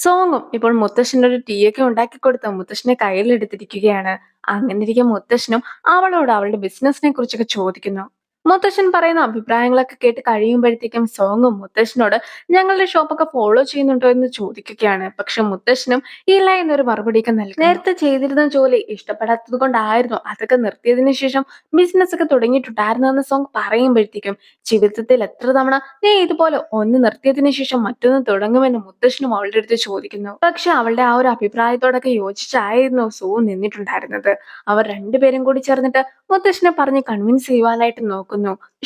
സോങ്ങും ഇപ്പോൾ മുത്തശ്ശന് ഒരു ടീയൊക്കെ ഉണ്ടാക്കി കൊടുത്ത് മുത്തശ്ശനെ കയ്യിലെടുത്തിരിക്കുകയാണ്. അങ്ങനെ ഇരിക്കെ മുത്തശ്ശനും അവളോട് അവളുടെ ബിസിനസിനെ കുറിച്ചൊക്കെ ചോദിക്കുന്നു. മുത്തശ്ശൻ പറയുന്ന അഭിപ്രായങ്ങളൊക്കെ കേട്ട് കഴിയുമ്പോഴത്തേക്കും സോങ്ങും മുത്തശ്ശനോട് ഞങ്ങളുടെ ഷോപ്പൊക്കെ ഫോളോ ചെയ്യുന്നുണ്ടോ എന്ന് ചോദിക്കുകയാണ്. പക്ഷെ മുത്തശ്ശനും ഇല്ല എന്നൊരു മറുപടിയൊക്കെ നൽകുന്നു. നേരത്തെ ചെയ്തിരുന്ന ജോലി ഇഷ്ടപ്പെടാത്തത് കൊണ്ടായിരുന്നു അതൊക്കെ നിർത്തിയതിനു ശേഷം ബിസിനസ് ഒക്കെ തുടങ്ങിയിട്ടുണ്ടായിരുന്നെന്ന് സോങ് പറയുമ്പോഴത്തേക്കും ജീവിതത്തിൽ എത്ര തവണ നീ ഇതുപോലെ ഒന്ന് നിർത്തിയതിനു ശേഷം മറ്റൊന്ന് തുടങ്ങുമെന്ന് മുത്തശ്ശനും അവളുടെ അടുത്ത് ചോദിക്കുന്നു. പക്ഷെ അവളുടെ ആ ഒരു അഭിപ്രായത്തോടൊക്കെ യോജിച്ചായിരുന്നു സൂ നിന്നിട്ടുണ്ടായിരുന്നത്. അവർ രണ്ടുപേരും കൂടി ചേർന്നിട്ട് മുത്തശ്ശനെ പറഞ്ഞ് കൺവിൻസ് ചെയ്യുവാനായിട്ട് നോക്കുന്നു.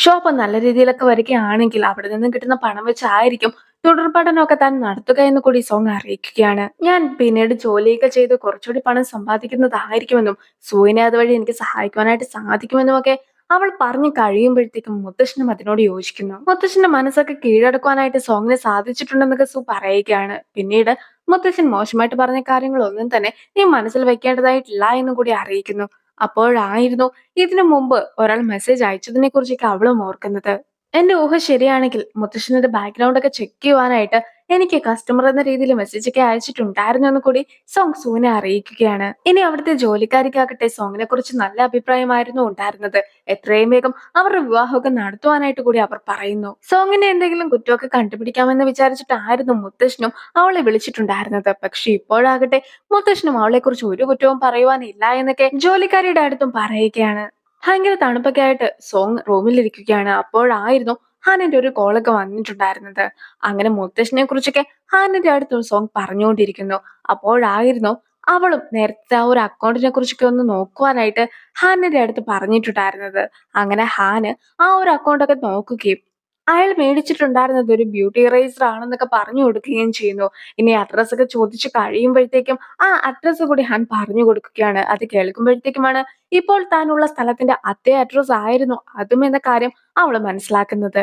ഷോപ്പ് നല്ല രീതിയിലൊക്കെ വരികയാണെങ്കിൽ അവിടെ നിന്ന് കിട്ടുന്ന പണം വെച്ചായിരിക്കും തുടർ പഠനമൊക്കെ താൻ നടത്തുക എന്ന് കൂടി സോങ് അറിയിക്കുകയാണ്. ഞാൻ പിന്നീട് ജോലിയൊക്കെ ചെയ്ത് കുറച്ചുകൂടി പണം സമ്പാദിക്കുന്നതായിരിക്കുമെന്നും സൂവിനെ അതുവഴി എനിക്ക് സഹായിക്കുവാനായിട്ട് സാധിക്കുമെന്നും ഒക്കെ അവൾ പറഞ്ഞു കഴിയുമ്പോഴത്തേക്കും മുത്തശ്ശനും അതിനോട് യോജിക്കുന്നു. മുത്തശ്ശന്റെ മനസ്സൊക്കെ കീഴടക്കുവാനായിട്ട് സോങ്ങിന് സാധിച്ചിട്ടുണ്ടെന്നൊക്കെ സു പറയുകയാണ്. പിന്നീട് മുത്തശ്ശൻ മോശമായിട്ട് പറഞ്ഞ കാര്യങ്ങളൊന്നും തന്നെ നീ മനസ്സിൽ വെക്കേണ്ടതായിട്ടില്ല എന്നും കൂടി അറിയിക്കുന്നു. അപ്പോഴായിരുന്നു ഇതിനു മുമ്പ് ഒരാൾ മെസ്സേജ് അയച്ചതിനെ കുറിച്ചൊക്കെ അവളും ഓർക്കുന്നത്. എന്റെ ഊഹ ശരിയാണെങ്കിൽ മുത്തശ്ശന്റെ ബാക്ക്ഗ്രൗണ്ട് ഒക്കെ ചെക്ക് ചെയ്യുവാനായിട്ട് എനിക്ക് കസ്റ്റമർ എന്ന രീതിയിൽ മെസ്സേജ് ഒക്കെ അയച്ചിട്ടുണ്ടായിരുന്നു എന്ന് കൂടി സോങ് സൂനെ അറിയിക്കുകയാണ്. ഇനി അവിടുത്തെ ജോലിക്കാരിക്കാകട്ടെ സോങ്ങിനെ കുറിച്ച് നല്ല അഭിപ്രായമായിരുന്നു ഉണ്ടായിരുന്നത്. എത്രയും വേഗം അവരുടെ വിവാഹമൊക്കെ നടത്തുവാനായിട്ട് കൂടി അവർ പറയുന്നു. സോങ്ങിന്റെ എന്തെങ്കിലും കുറ്റമൊക്കെ കണ്ടുപിടിക്കാമെന്ന് വിചാരിച്ചിട്ടായിരുന്നു മുത്തശ്ശനും അവളെ വിളിച്ചിട്ടുണ്ടായിരുന്നത്. പക്ഷെ ഇപ്പോഴാകട്ടെ മുത്തശ്ശനും അവളെ കുറിച്ച് ഒരു കുറ്റവും പറയുവാനില്ല എന്നൊക്കെ ജോലിക്കാരിയുടെ അടുത്തും പറയുകയാണ്. ഭയങ്കര തണുപ്പൊക്കെ ആയിട്ട് സോങ് റൂമിലിരിക്കുകയാണ്. അപ്പോഴായിരുന്നു ഹാനന്റെ ഒരു കോളൊക്കെ വന്നിട്ടുണ്ടായിരുന്നത്. അങ്ങനെ മുത്തശ്ശനെ കുറിച്ചൊക്കെ ഹാനന്റെ അടുത്ത് സോങ് പറഞ്ഞുകൊണ്ടിരിക്കുന്നു. അപ്പോഴായിരുന്നു അവളും നേരത്തെ ആ ഒരു അക്കൗണ്ടിനെ കുറിച്ചൊക്കെ ഒന്ന് നോക്കുവാനായിട്ട് ഹാനന്റെ അടുത്ത് പറഞ്ഞിട്ടുണ്ടായിരുന്നത്. അങ്ങനെ ഹാന് ആ ഒരു അക്കൗണ്ടൊക്കെ നോക്കുകയും അയാൾ മേടിച്ചിട്ടുണ്ടായിരുന്നത് ഒരു ബ്യൂട്ടി ഇറേസർ ആണെന്നൊക്കെ പറഞ്ഞു കൊടുക്കുകയും ചെയ്യുന്നു. ഇനി അഡ്രസ് ഒക്കെ ചോദിച്ചു കഴിയുമ്പോഴത്തേക്കും ആ അഡ്രസ്സ് കൂടി ഹാൻ പറഞ്ഞു കൊടുക്കുകയാണ്. അത് കേൾക്കുമ്പോഴത്തേക്കുമാണ് ഇപ്പോൾ താനുള്ള സ്ഥലത്തിന്റെ അതേ അഡ്രസ് ആയിരുന്നു അതും എന്ന കാര്യം അവള് മനസ്സിലാക്കുന്നത്.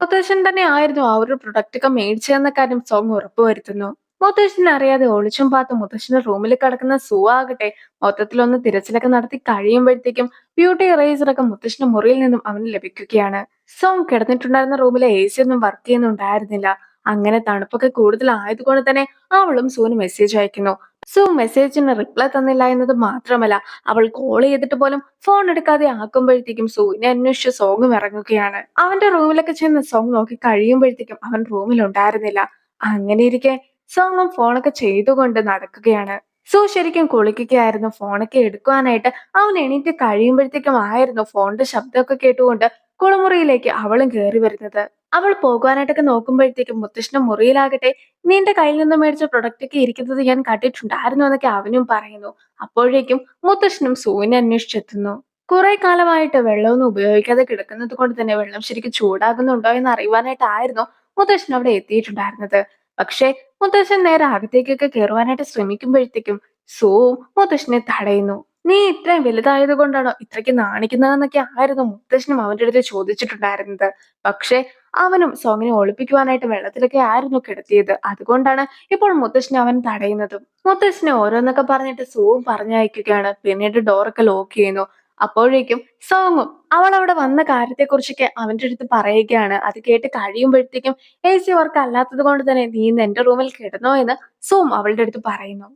മുത്തശ്ശൻ തന്നെ ആയിരുന്നു ആ ഒരു പ്രൊഡക്റ്റ് ഒക്കെ മേടിച്ചതെന്ന കാര്യം സോങ് ഉറപ്പുവരുത്തുന്നു. മുത്തശ്ശനെ അറിയാതെ ഒളിച്ചും പാത്തും മുത്തശ്ശന്റെ റൂമിൽ കിടക്കുന്ന സൂ ആകട്ടെ മൊത്തത്തിലൊന്ന് തിരച്ചിലൊക്കെ നടത്തി കഴിയുമ്പോഴത്തേക്കും ബ്യൂട്ടി ഇറേസർ ഒക്കെ മുത്തശ്ശന്റെ മുറിയിൽ നിന്നും അവന് ലഭിക്കുകയാണ്. സോങ് കിടന്നിട്ടുണ്ടായിരുന്ന റൂമിലെ AC ഒന്നും വർക്ക് ചെയ്യുന്നുണ്ടായിരുന്നില്ല. അങ്ങനെ തണുപ്പൊക്കെ കൂടുതലായതുകൊണ്ട് തന്നെ അവളും സൂന് മെസ്സേജ് അയക്കുന്നു. സൂ മെസ്സേജിന് റിപ്ലൈ തന്നില്ല എന്നത് മാത്രമല്ല അവൾ കോൾ ചെയ്തിട്ട് പോലും ഫോൺ എടുക്കാതെ ആക്കുമ്പോഴത്തേക്കും സൂവിനെ അന്വേഷിച്ച് സോങ്ങും ഇറങ്ങുകയാണ്. അവന്റെ റൂമിലൊക്കെ ചെന്ന് സോങ് നോക്കി കഴിയുമ്പോഴത്തേക്കും അവൻ റൂമിൽ ഉണ്ടായിരുന്നില്ല. അങ്ങനെ ഇരിക്കെ സോങ്ങും ഫോണൊക്കെ ചെയ്തുകൊണ്ട് നടക്കുകയാണ്. സൂ ശരിക്കും കുളിക്കുകയായിരുന്നു. ഫോണൊക്കെ എടുക്കുവാനായിട്ട് അവൻ എണീറ്റ് കഴിയുമ്പോഴത്തേക്കും ആയിരുന്നു ഫോണിന്റെ ശബ്ദമൊക്കെ കേട്ടുകൊണ്ട് കുളിമുറിയിലേക്ക് അവളും കയറി വരുന്നത്. അവൾ പോകുവാനായിട്ടൊക്കെ നോക്കുമ്പോഴത്തേക്കും മുത്തശ്ശന്റെ മുറിയിലാകട്ടെ നിന്റെ കയ്യിൽ നിന്ന് മേടിച്ച പ്രൊഡക്റ്റ് ഒക്കെ ഇരിക്കുന്നത് ഞാൻ കണ്ടിട്ടുണ്ടായിരുന്നു എന്നൊക്കെ അവനും പറയുന്നു. അപ്പോഴേക്കും മുത്തശ്ശനും സൂവിനെ അന്വേഷിച്ചെത്തുന്നു. കുറെ കാലമായിട്ട് വെള്ളമൊന്നും ഉപയോഗിക്കാതെ കിടക്കുന്നത് കൊണ്ട് തന്നെ വെള്ളം ശരിക്കും ചൂടാകുന്നുണ്ടോ എന്ന് അറിയുവാനായിട്ടായിരുന്നു മുത്തശ്ശൻ അവിടെ എത്തിയിട്ടുണ്ടായിരുന്നത്. പക്ഷേ മുത്തശ്ശൻ നേരെ അകത്തേക്കൊക്കെ കയറുവാനായിട്ട് ശ്രമിക്കുമ്പോഴത്തേക്കും സൂവും മുത്തശ്ശനെ തടയുന്നു. നീ ഇത്രയും വലുതായത് കൊണ്ടാണോ ഇത്രയ്ക്ക് നാണിക്കുന്നതെന്നൊക്കെ ആയിരുന്നു മുത്തശ്ശനും അവന്റെ അടുത്ത് ചോദിച്ചിട്ടുണ്ടായിരുന്നത്. പക്ഷെ അവനും സോങ്ങിനെ ഒളിപ്പിക്കുവാനായിട്ട് വെള്ളത്തിലൊക്കെ ആയിരുന്നു കിടത്തിയത്. അതുകൊണ്ടാണ് ഇപ്പോൾ മുത്തശ്ശനെ അവൻ തടയുന്നതും. മുത്തശ്ശനെ ഓരോന്നൊക്കെ പറഞ്ഞിട്ട് സൂവും പറഞ്ഞയക്കുകയാണ്. പിന്നീട് ഡോറൊക്കെ ലോക്ക് ചെയ്യുന്നു. അപ്പോഴേക്കും സോങ്ങും അവൾ അവിടെ വന്ന കാര്യത്തെക്കുറിച്ചൊക്കെ അവന്റെ അടുത്ത് പറയുകയാണ്. അത് കേട്ട് കഴിയുമ്പോഴത്തേക്കും AC വർക്ക് അല്ലാത്തത് കൊണ്ട് തന്നെ നീ ഇന്ന് എന്റെ റൂമിൽ കിടന്നോ എന്ന് സൂം അവളുടെ അടുത്ത് പറയുന്നു.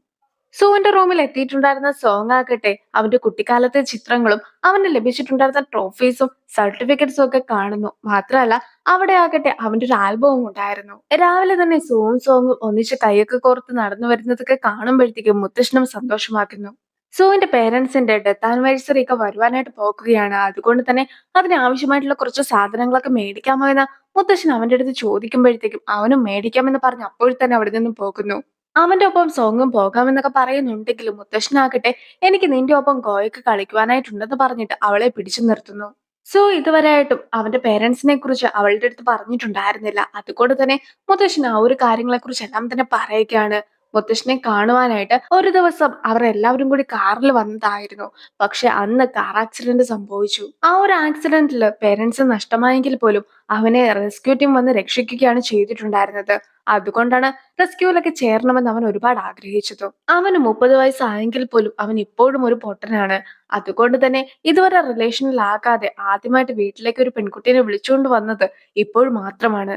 സൂവിന്റെ റൂമിൽ എത്തിയിട്ടുണ്ടായിരുന്ന സോങ് ആകട്ടെ അവന്റെ കുട്ടിക്കാലത്തെ ചിത്രങ്ങളും അവന് ലഭിച്ചിട്ടുണ്ടായിരുന്ന ട്രോഫീസും സർട്ടിഫിക്കറ്റ്സും ഒക്കെ കാണുന്നു. മാത്രമല്ല അവിടെ ആകട്ടെ അവന്റെ ഒരു ആൽബവും ഉണ്ടായിരുന്നു. രാവിലെ തന്നെ സൂവും സോങ്ങും ഒന്നിച്ച് കൈയൊക്കെ കോർത്ത് നടന്നു വരുന്നതൊക്കെ കാണുമ്പോഴത്തേക്കും മുത്തശ്ശനും സന്തോഷമാക്കുന്നു. സൂവിന്റെ പേരൻസിന്റെ ഡെത്ത് ആനിവേഴ്സറി ഒക്കെ വരുവാനായിട്ട് പോകുകയാണ്. അതുകൊണ്ട് തന്നെ അതിന് ആവശ്യമായിട്ടുള്ള കുറച്ച് സാധനങ്ങളൊക്കെ മേടിക്കാമോ എന്ന് മുത്തശ്ശൻ അവന്റെ അടുത്ത് ചോദിക്കുമ്പോഴത്തേക്കും അവനും മേടിക്കാമെന്ന് പറഞ്ഞ് അപ്പോൾ തന്നെ അവിടെ നിന്നും പോകുന്നു. അവന്റെ ഒപ്പം സോങ്ങും പോകാമെന്നൊക്കെ പറയുന്നുണ്ടെങ്കിലും മുത്തശ്ശനാകട്ടെ എനിക്ക് നിന്റെ ഒപ്പം ഗോയൊക്കെ കളിക്കുവാനായിട്ടുണ്ടെന്ന് പറഞ്ഞിട്ട് അവളെ പിടിച്ചു നിർത്തുന്നു. സോ ഇതുവരെയായിട്ടും അവന്റെ പേരൻസിനെ കുറിച്ച് അവളുടെ അടുത്ത് പറഞ്ഞിട്ടുണ്ടായിരുന്നില്ല. അതുകൊണ്ട് തന്നെ മുത്തശ്ശൻ ആ ഒരു കാര്യങ്ങളെ കുറിച്ച് എല്ലാം തന്നെ പറയുകയാണ്. മുത്തശ്ശനെ കാണുവാനായിട്ട് ഒരു ദിവസം അവർ എല്ലാവരും കൂടി കാറിൽ വന്നതായിരുന്നു. പക്ഷെ അന്ന് കാർ ആക്സിഡന്റ് സംഭവിച്ചു. ആ ഒരു ആക്സിഡന്റിൽ പേരൻസ് നഷ്ടമായെങ്കിൽ പോലും അവനെ റെസ്ക്യൂ ടീം വന്ന് രക്ഷിക്കുകയാണ് ചെയ്തിട്ടുണ്ടായിരുന്നത്. അതുകൊണ്ടാണ് റെസ്ക്യൂലൊക്കെ ചേരണമെന്ന് അവൻ ഒരുപാട് ആഗ്രഹിച്ചതും. അവന് 30 വയസ്സായെങ്കിൽ പോലും അവൻ ഇപ്പോഴും ഒരു പൊട്ടനാണ്. അതുകൊണ്ട് തന്നെ ഇതുവരെ റിലേഷനിലാകാതെ ആദ്യമായിട്ട് വീട്ടിലേക്ക് ഒരു പെൺകുട്ടീനെ വിളിച്ചുകൊണ്ട് വന്നത് ഇപ്പോൾ മാത്രമാണ്.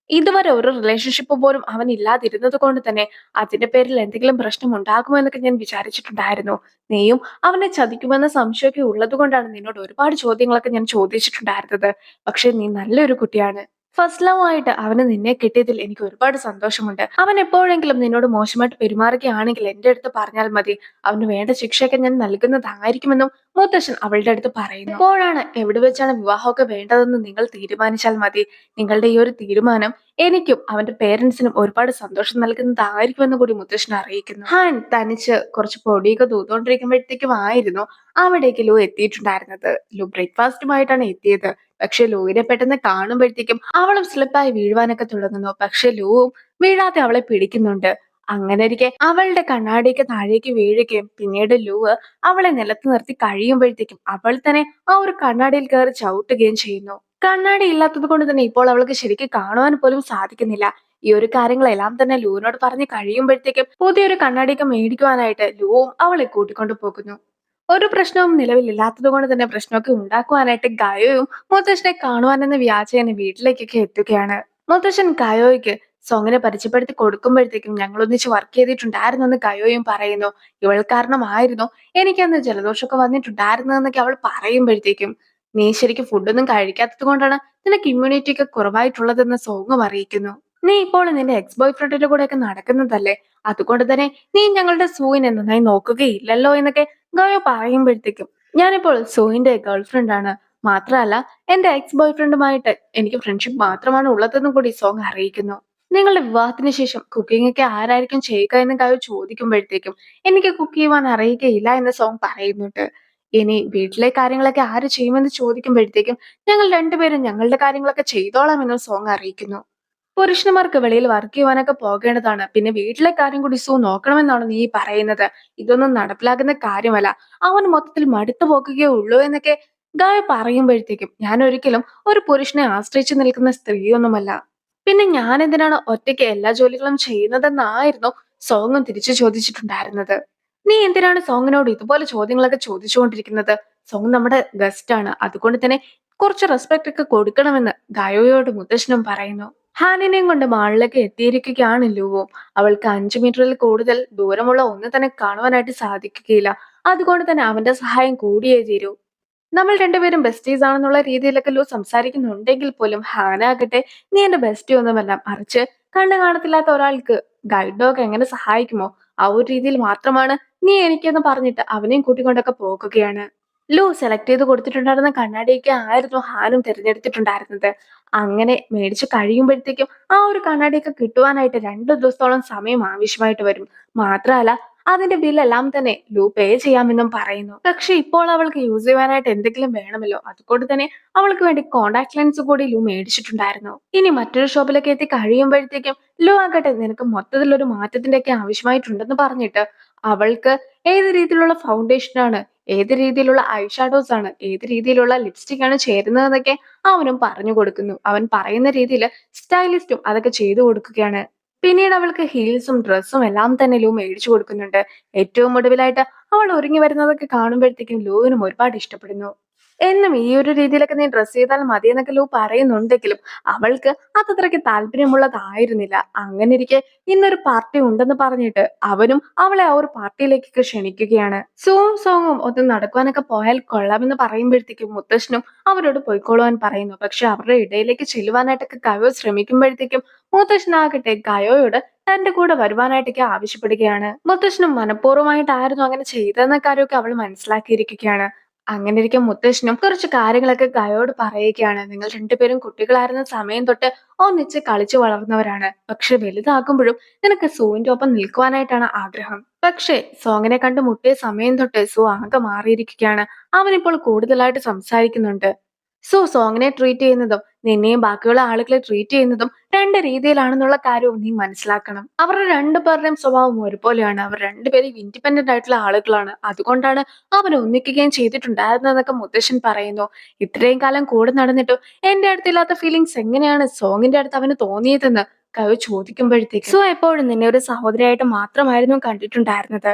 ഇതുവരെ ഒരു റിലേഷൻഷിപ്പ് പോലും അവൻ ഇല്ലാതിരുന്നത് കൊണ്ട് തന്നെ അതിന്റെ പേരിൽ എന്തെങ്കിലും പ്രശ്നം ഉണ്ടാകുമോ എന്നൊക്കെ ഞാൻ വിചാരിച്ചിട്ടുണ്ടായിരുന്നു. നീയും അവനെ ചതിക്കുമെന്ന സംശയമൊക്കെ ഉള്ളത് കൊണ്ടാണ് നിന്നോട് ഒരുപാട് ചോദ്യങ്ങളൊക്കെ ഞാൻ ചോദിച്ചിട്ടുണ്ടായിരുന്നത്. പക്ഷെ നീ നല്ലൊരു കുട്ടിയാണ്. ഫസ്റ്റ് ലവ് ആയിട്ട് അവന് നിന്നെ കിട്ടിയതിൽ എനിക്ക് ഒരുപാട് സന്തോഷമുണ്ട്. അവൻ എപ്പോഴെങ്കിലും നിന്നോട് മോശമായിട്ട് പെരുമാറുകയാണെങ്കിൽ എന്റെ അടുത്ത് പറഞ്ഞാൽ മതി. അവന് വേണ്ട ശിക്ഷയൊക്കെ ഞാൻ നൽകുന്നതായിരിക്കുമെന്നും മുത്തശ്ശൻ അവളുടെ അടുത്ത് പറയുന്നു. എപ്പോഴാണ് എവിടെ വെച്ചാണ് വിവാഹമൊക്കെ വേണ്ടതെന്ന് നിങ്ങൾ തീരുമാനിച്ചാൽ മതി. നിങ്ങളുടെ ഈ ഒരു തീരുമാനം എനിക്കും അവന്റെ പേരൻസിനും ഒരുപാട് സന്തോഷം നൽകുന്നതായിരിക്കുമെന്ന് കൂടി മുത്തശ്ശൻ അറിയിക്കുന്നു. ഹാൻ തനിച്ച് കുറച്ച് പൊടിയൊക്കെ തൂത്തുകൊണ്ടിരിക്കുമ്പോഴത്തേക്കും ആയിരുന്നു അവിടേക്ക് ലൂ എത്തിയിട്ടുണ്ടായിരുന്നത്. ലൂ ബ്രേക്ക്ഫാസ്റ്റുമായിട്ടാണ് എത്തിയത്. പക്ഷെ ലൂവിനെ പെട്ടെന്ന് കാണുമ്പോഴത്തേക്കും അവളും സ്ലിപ്പായി വീഴുവാനൊക്കെ തുടങ്ങുന്നു. പക്ഷെ ലൂവും വീഴാതെ അവളെ പിടിക്കുന്നുണ്ട്. അങ്ങനെ ഇരിക്കെ അവളുടെ കണ്ണാടിയൊക്കെ താഴേക്ക് വീഴുകയും പിന്നീട് ലൂവ് അവളെ നിലത്ത് നിർത്തി കഴിയുമ്പോഴത്തേക്കും അവൾ തന്നെ ആ ഒരു കണ്ണാടിയിൽ കയറി ചവിട്ടുകയും ചെയ്യുന്നു. കണ്ണാടി ഇല്ലാത്തത് കൊണ്ട് തന്നെ ഇപ്പോൾ അവൾക്ക് ശരിക്കും കാണുവാൻ പോലും സാധിക്കുന്നില്ല. ഈ ഒരു കാര്യങ്ങളെല്ലാം തന്നെ ലൂവിനോട് പറഞ്ഞ് കഴിയുമ്പോഴത്തേക്കും പുതിയൊരു കണ്ണാടിയൊക്കെ മേടിക്കുവാനായിട്ട് ലൂവും അവളെ കൂട്ടിക്കൊണ്ടു പോകുന്നു. ഒരു പ്രശ്നവും നിലവിലില്ലാത്തത് കൊണ്ട് തന്നെ പ്രശ്നമൊക്കെ ഉണ്ടാക്കുവാനായിട്ട് ഗയോയും മുത്തശ്ശനെ കാണുവാനെന്ന വ്യാജേന വീട്ടിലേക്കൊക്കെ എത്തുകയാണ്. മുത്തശ്ശൻ ഗയോയ്ക്ക് സോങ്ങിനെ പരിചയപ്പെടുത്തി കൊടുക്കുമ്പോഴത്തേക്കും ഞങ്ങൾ ഒന്നിച്ച് വർക്ക് ചെയ്തിട്ടുണ്ടായിരുന്നു എന്ന് ഗയോയും പറയുന്നു. ഇവൾ കാരണമായിരുന്നു എനിക്കന്ന് ജലദോഷമൊക്കെ വന്നിട്ടുണ്ടായിരുന്നതെന്നൊക്കെ അവൾ പറയുമ്പോഴത്തേക്കും നീ ശരിക്കും ഫുഡൊന്നും കഴിക്കാത്തത് കൊണ്ടാണ് നിനക്ക് ഇമ്മ്യൂണിറ്റി ഒക്കെ കുറവായിട്ടുള്ളതെന്ന് സോങ്ങും അറിയിക്കുന്നു. നീ ഇപ്പോൾ നിന്റെ എക്സ് ബോയ് ഫ്രണ്ടിന്റെ കൂടെ ഒക്കെ നടക്കുന്നതല്ലേ, അതുകൊണ്ട് തന്നെ നീ ഞങ്ങളുടെ സൂവിനെ നന്നായി നോക്കുകയില്ലല്ലോ എന്നൊക്കെ ഗയോ പറയുമ്പോഴത്തേക്കും ഞാനിപ്പോൾ സൂവിന്റെ ഗേൾഫ്രണ്ട് ആണ്, മാത്രമല്ല എന്റെ എക്സ് ബോയ് ഫ്രണ്ടുമായിട്ട് എനിക്ക് ഫ്രണ്ട്ഷിപ്പ് മാത്രമാണ് ഉള്ളതെന്നും കൂടി സോങ് അറിയിക്കുന്നു. നിങ്ങളുടെ വിവാഹത്തിന് ശേഷം കുക്കിംഗ് ഒക്കെ ആരായിരിക്കും ചെയ്യുക എന്ന് ഗയോ ചോദിക്കുമ്പോഴത്തേക്കും എനിക്ക് കുക്ക് ചെയ്യുവാൻ അറിയുകയില്ല എന്ന് സോങ് പറയുന്നുണ്ട്. ഇനി വീട്ടിലെ കാര്യങ്ങളൊക്കെ ആര് ചെയ്യുമെന്ന് ചോദിക്കുമ്പോഴത്തേക്കും ഞങ്ങൾ രണ്ടുപേരും ഞങ്ങളുടെ കാര്യങ്ങളൊക്കെ ചെയ്തോളാം എന്ന് സോങ് അറിയിക്കുന്നു. പുരുഷന്മാർക്ക് വെളിയിൽ വർക്ക് ചെയ്യുവാനൊക്കെ പോകേണ്ടതാണ്, പിന്നെ വീട്ടിലെ കാര്യം കൂടി സൂ നോക്കണമെന്നാണ് നീ പറയുന്നത്. ഇതൊന്നും നടപ്പിലാകുന്ന കാര്യമല്ല. അവൻ മൊത്തത്തിൽ മടുത്തു പോകുകയേ ഉള്ളൂ എന്നൊക്കെ ഗായ പറയുമ്പോഴത്തേക്കും ഞാൻ ഒരിക്കലും ഒരു പുരുഷനെ ആശ്രയിച്ചു നിൽക്കുന്ന സ്ത്രീയൊന്നുമല്ല. പിന്നെ ഞാൻ എന്തിനാണ് ഒറ്റയ്ക്ക് എല്ലാ ജോലികളും ചെയ്യുന്നതെന്നായിരുന്നു സോങ്ങും തിരിച്ചു ചോദിച്ചിട്ടുണ്ടായിരുന്നത്. നീ എന്തിനാണ് സോങ്ങിനോട് ഇതുപോലെ ചോദ്യങ്ങളൊക്കെ ചോദിച്ചുകൊണ്ടിരിക്കുന്നത്? സോങ് നമ്മുടെ ഗസ്റ്റ് ആണ്, അതുകൊണ്ട് തന്നെ കുറച്ച് റെസ്പെക്ട് ഒക്കെ കൊടുക്കണമെന്ന് ഗായോയോട് മുത്തശ്ശനും പറയുന്നു. ഹാനിനെയും കൊണ്ട് മാളിലേക്ക് എത്തിയിരിക്കുകയാണ് ലൂവും. അവൾക്ക് 5 മീറ്ററിൽ കൂടുതൽ ദൂരമുള്ള ഒന്ന് തന്നെ കാണുവാനായിട്ട് സാധിക്കുകയില്ല. അതുകൊണ്ട് തന്നെ അവന്റെ സഹായം കൂടിയേ തീരൂ. നമ്മൾ രണ്ടുപേരും ബെസ്റ്റീസ് ആണെന്നുള്ള രീതിയിലൊക്കെ ലൂ സംസാരിക്കുന്നുണ്ടെങ്കിൽ പോലും ഹാന ആകട്ടെ നീ എന്റെ ബെസ്റ്റി ഒന്നുമല്ല, മറിച്ച് കണ്ണു കാണത്തില്ലാത്ത ഒരാൾക്ക് ഗൈഡ് ഡോഗ് എങ്ങനെ സഹായിക്കുമോ ആ ഒരു രീതിയിൽ മാത്രമാണ് നീ എനിക്കെന്ന് പറഞ്ഞിട്ട് അവനെയും കൂട്ടിക്കൊണ്ടൊക്കെ പോകുകയാണ്. ലൂ സെലക്ട് ചെയ്ത് കൊടുത്തിട്ടുണ്ടായിരുന്ന കണ്ണാടിയൊക്കെ ആയിരുന്നു ഹാനും തിരഞ്ഞെടുത്തിട്ടുണ്ടായിരുന്നത്. അങ്ങനെ മേടിച്ച് കഴിയുമ്പോഴത്തേക്കും ആ ഒരു കണ്ണാടിയൊക്കെ കിട്ടുവാനായിട്ട് 2 ദിവസത്തോളം സമയം ആവശ്യമായിട്ട് വരും. മാത്രമല്ല അതിന്റെ ബില്ലെല്ലാം തന്നെ ലൂ പേ ചെയ്യാമെന്നും പറയുന്നു. പക്ഷെ ഇപ്പോൾ അവൾക്ക് യൂസ് ചെയ്യുവാനായിട്ട് എന്തെങ്കിലും വേണമല്ലോ, അതുകൊണ്ട് തന്നെ അവൾക്ക് വേണ്ടി കോണ്ടാക്ട് ലെൻസ് കൂടി ലൂ മേടിച്ചിട്ടുണ്ടായിരുന്നു. ഇനി മറ്റൊരു ഷോപ്പിലൊക്കെ എത്തി കഴിയുമ്പോഴത്തേക്കും ലൂ ആകട്ടെ നിനക്ക് മൊത്തത്തിൽ ഒരു മാറ്റത്തിന്റെ ഒക്കെ ആവശ്യമായിട്ടുണ്ടെന്ന് പറഞ്ഞിട്ട് അവൾക്ക് ഏത് രീതിയിലുള്ള ഫൗണ്ടേഷൻ ആണ്, ഏത് രീതിയിലുള്ള ഐ ഷാഡോസ് ആണ്, ഏത് രീതിയിലുള്ള ലിപ്സ്റ്റിക് ആണ് ചേരുന്നതെന്നൊക്കെ അവനും പറഞ്ഞു കൊടുക്കുന്നു. അവൻ പറയുന്ന രീതിയിൽ സ്റ്റൈലിസ്റ്റും അതൊക്കെ ചെയ്തു കൊടുക്കുകയാണ്. പിന്നീട് അവൾക്ക് ഹീൽസും ഡ്രസ്സും എല്ലാം തന്നെ ലൂ മേടിച്ചു കൊടുക്കുന്നുണ്ട്. ഏറ്റവും ഒടുവിലായിട്ട് അവൾ ഒരുങ്ങി വരുന്നതൊക്കെ കാണുമ്പോഴത്തേക്കും ലൂവിനും ഒരുപാട് ഇഷ്ടപ്പെടുന്നു. എന്നും ഈ ഒരു രീതിയിലൊക്കെ നീ ഡ്രസ് ചെയ്താൽ മതി എന്നൊക്കെ ലൂ പറയുന്നുണ്ടെങ്കിലും അവൾക്ക് അതത്രയ്ക്ക് താല്പര്യമുള്ളതായിരുന്നില്ല. അങ്ങനെ ഇരിക്കെ ഇന്നൊരു പാർട്ടി ഉണ്ടെന്ന് പറഞ്ഞിട്ട് അവനും അവളെ ആ ഒരു പാർട്ടിയിലേക്കൊക്കെ ക്ഷണിക്കുകയാണ്. സൂവും സോങ്ങും ഒന്ന് നടക്കുവാനൊക്കെ പോയാൽ കൊള്ളാമെന്ന് പറയുമ്പോഴത്തേക്കും മുത്തശ്ശനും അവരോട് പോയിക്കോളുവാൻ പറയുന്നു. പക്ഷെ അവരുടെ ഇടയിലേക്ക് ചെല്ലുവാനായിട്ടൊക്കെ ഗയോ ശ്രമിക്കുമ്പോഴത്തേക്കും മുത്തശ്ശനാകട്ടെ ഗയോയോട് തന്റെ കൂടെ വരുവാനായിട്ടൊക്കെ ആവശ്യപ്പെടുകയാണ്. മുത്തശ്ശനും മനഃപൂർവ്വമായിട്ടായിരുന്നു അങ്ങനെ ചെയ്തതെന്ന കാര്യമൊക്കെ അവൾ മനസ്സിലാക്കിയിരിക്കുകയാണ്. അങ്ങനെ ഇരിക്കും മുത്തശ്ശനും കുറച്ച് കാര്യങ്ങളൊക്കെ ഗയോട് പറയുകയാണ്. നിങ്ങൾ രണ്ടുപേരും കുട്ടികളായിരുന്ന സമയം തൊട്ട് ഒന്നിച്ച് കളിച്ചു വളർന്നവരാണ്. പക്ഷെ വലുതാകുമ്പോഴും നിനക്ക് സൂവിന്റെ ഒപ്പം നിൽക്കുവാനായിട്ടാണ് ആഗ്രഹം. പക്ഷേ സോങ്ങിനെ കണ്ട് മുട്ടിയ സമയം തൊട്ട് സൂ ആകെ മാറിയിരിക്കുകയാണ്. അവനിപ്പോൾ കൂടുതലായിട്ട് സംസാരിക്കുന്നുണ്ട്. സോ സോങ്ങിനെ ട്രീറ്റ് ചെയ്യുന്നതും നിന്നെയും ബാക്കിയുള്ള ആളുകളെ ട്രീറ്റ് ചെയ്യുന്നതും 2 രീതിയിലാണെന്നുള്ള കാര്യവും നീ മനസ്സിലാക്കണം. അവരുടെ 2 പേരുടെയും സ്വഭാവം ഒരുപോലെയാണ്. അവർ 2 പേരും ഇൻഡിപെൻഡന്റ് ആയിട്ടുള്ള ആളുകളാണ്. അതുകൊണ്ടാണ് അവർ ഒന്നിക്കുകയും ചെയ്തിട്ടുണ്ടായിരുന്നതെന്നൊക്കെ മുത്തശ്ശൻ പറയുന്നു. ഇത്രയും കാലം കൂടെ നടന്നിട്ടും എന്റെ അടുത്തില്ലാത്ത ഫീലിങ്സ് എങ്ങനെയാണ് സോങ്ങിന്റെ അടുത്ത് അവന് തോന്നിയതെന്ന് കവി ചോദിക്കുമ്പോഴത്തേക്ക് സോ എപ്പോഴും നിന്നെ ഒരു സഹോദരിയായിട്ട് മാത്രമായിരുന്നു കണ്ടിട്ടുണ്ടായിരുന്നത്.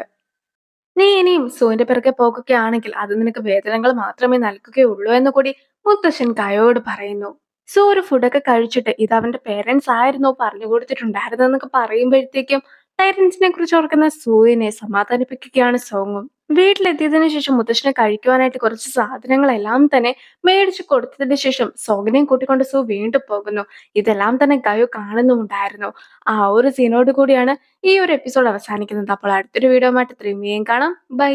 നീ ഇനിയും സൂവിന്റെ പിറകെ പോകുകയാണെങ്കിൽ അത് നിനക്ക് വേദനകൾ മാത്രമേ നൽകുകയുള്ളൂ എന്ന് കൂടി മുത്തശ്ശൻ കയോട് പറയുന്നു. സോ ഒരു ഫുഡൊക്കെ കഴിച്ചിട്ട് ഇത് അവന്റെ പേരൻറ്സ് ആയിരുന്നോ പറഞ്ഞു കൊടുത്തിട്ടുണ്ടായിരുന്നെന്നൊക്കെ പറയുമ്പോഴത്തേക്കും പേരൻസിനെ കുറിച്ച് ഓർക്കുന്ന സൂര്യനെ സമാധാനിപ്പിക്കുകയാണ് സോങ്ങും. വീട്ടിലെത്തിയതിനു ശേഷം മുത്തശ്ശനെ കഴിക്കുവാനായിട്ട് കുറച്ച് സാധനങ്ങളെല്ലാം തന്നെ മേടിച്ചു കൊടുത്തതിന് ശേഷം സോങ്ങിനെയും കൂട്ടിക്കൊണ്ട് സൂ വീണ്ടും പോകുന്നു. ഇതെല്ലാം തന്നെ ഗയു കാണുന്നുമുണ്ടായിരുന്നു. ആ ഒരു സീനോട് കൂടിയാണ് ഈ ഒരു എപ്പിസോഡ് അവസാനിക്കുന്നത്. അപ്പോൾ അടുത്തൊരു വീഡിയോ ആയിട്ട് ഇത്രയും വേഗം കാണാം. ബൈ.